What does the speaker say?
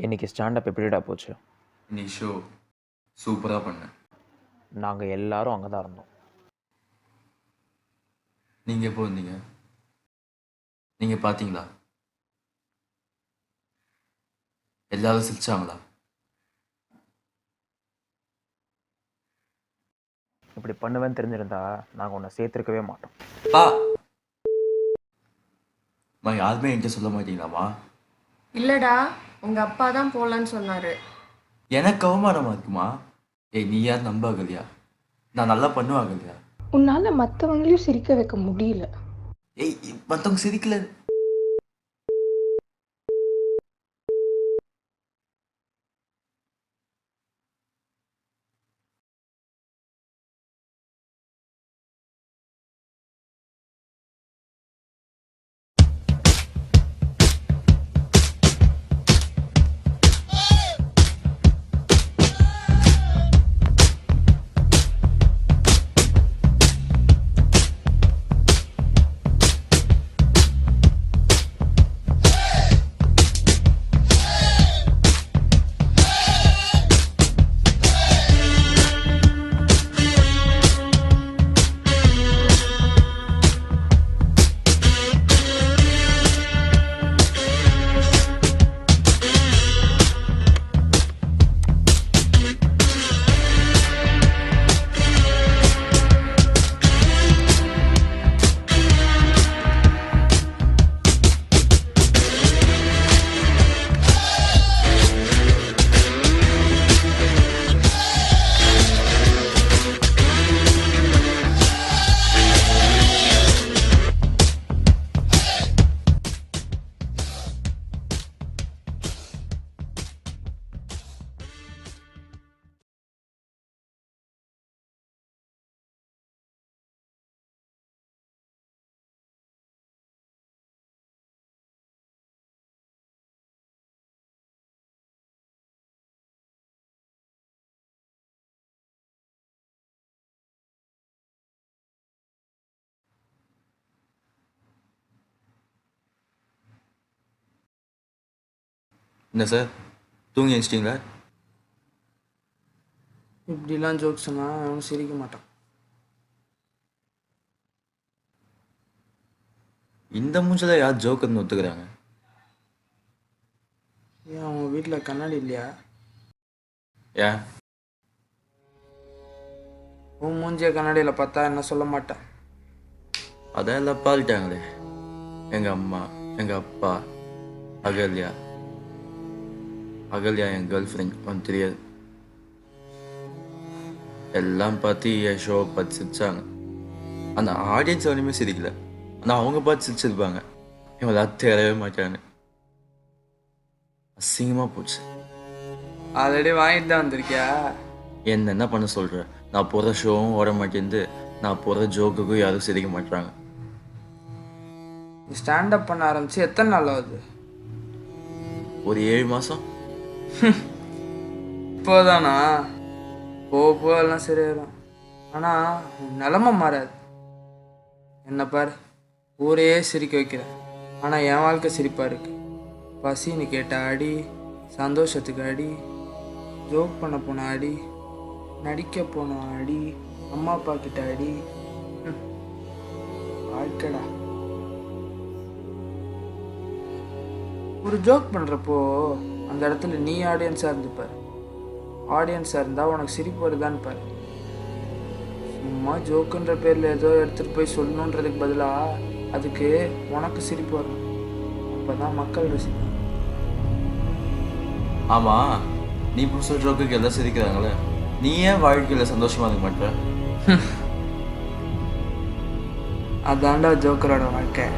இன்னைக்கு ஸ்டாண்டப் எப்படிடா போச்சு? இன்னைக்கு ஷோ சூப்பராக பண்ணேன். நாங்கள் எல்லாரும் அங்கே தான் இருந்தோம். நீங்கள் எப்போ வந்தீங்க? நீங்கள் பார்த்தீங்களா? எல்லாரும் சிரிச்சாங்களா? இப்படி பண்ணுவேன்னு தெரிஞ்சிருந்தா நாங்கள் உன்னை சேர்த்துருக்கவே மாட்டோம். பா யாருமே என்கிட்ட சொல்ல மாட்டீங்களாம்மா? இல்லடா, உங்க அப்பா தான் போகலான்னு சொன்னாரு. எனக்கு அவமானமா இருக்குமா? ஏய், நீ யார் நம்பாகலையா? நான் நல்லா பண்ணுவாங்கல்லையா? உன்னால மற்றவங்களையும் சிரிக்க வைக்க முடியல. ஏய், மற்றவங்க சிரிக்கல. என்ன சார், தூங்கி எழுச்சிட்டிங்களா? இப்படிலாம் ஜோக் சொன்னால் அவன் சிரிக்க மாட்டான். இந்த மூஞ்சில் யார் ஜோக்கர்னு ஒத்துக்கிறாங்க? ஏன் அவங்க வீட்டில் கண்ணாடி இல்லையா? ஏன்? உன் மூஞ்சிய கண்ணாடியில் பார்த்தா என்ன சொல்ல மாட்டேன். அதான் எல்லாம் பாதிட்டாங்களே. எங்கள் அம்மா, எங்கள் அப்பா, அகல்யா என் கேர்ள் ஃப்ரெண்ட் ஒன்று தெரியாது. எல்லாம் பார்த்து என் ஷோவை பார்த்து சிரிச்சாங்க. அந்த ஆடியன்ஸ் ஒன்றுமே சிரிக்கல, ஆனால் அவங்க பார்த்து சிரிச்சிருப்பாங்க. இவங்களாம் தேரவே மாட்டாங்க. அசிங்கமாக போச்சு. ஆல்ரெடி வாங்கிட்டு தான் வந்திருக்கியா? என்ன பண்ண சொல்கிற? நான் போகிற ஷோவும் ஓட மாட்டேங்குது, நான் போகிற ஜோக்குக்கும் யாரும் சிரிக்க மாட்டாங்க. நீ ஸ்டாண்டப் பண்ண ஆரம்பிச்சு எத்தனை நாள் ஆகுது? ஒரு 7 மாதம். இப்போதானா? போக எல்லாம் சரியாயிடும். ஆனால் நிலமை மாறாது. என்ன பாரு, ஊரே சிரிக்க வைக்கிறேன், ஆனால் என் வாழ்க்கை சிரிப்பாக இருக்கு. பசின்னு கேட்ட அடி, சந்தோஷத்துக்கு அடி, ஜோக் பண்ண போன அடி, நடிக்க போன அடி, அம்மா அப்பா கிட்ட அடி. வாழ்க்கடா. ஒரு ஜோக் பண்ணுறப்போ அந்த இடத்துல நீ ஆடியன்ஸாக இருந்துப்பார். ஆடியன்ஸாக இருந்தால் உனக்கு சிரிப்பு வருதான்னு பாரு. சும்மா ஜோக்குன்ற பேரில் ஏதோ எடுத்துகிட்டு போய் சொல்லணுன்றதுக்கு பதிலாக அதுக்கு உனக்கு சிரிப்பு வரும். அப்போ தான் மக்கள் ரசிப்பாங்க. ஆமாம், நீ இப்போ சொல்கிற ஜோக்குக்கு எல்லாம் சிரிக்கிறாங்களே, நீ ஏன் வாழ்க்கையில் சந்தோஷமாக இருக்க மாட்டேற? அதான்டா ஜோக்கரோட வாழ்க்கை.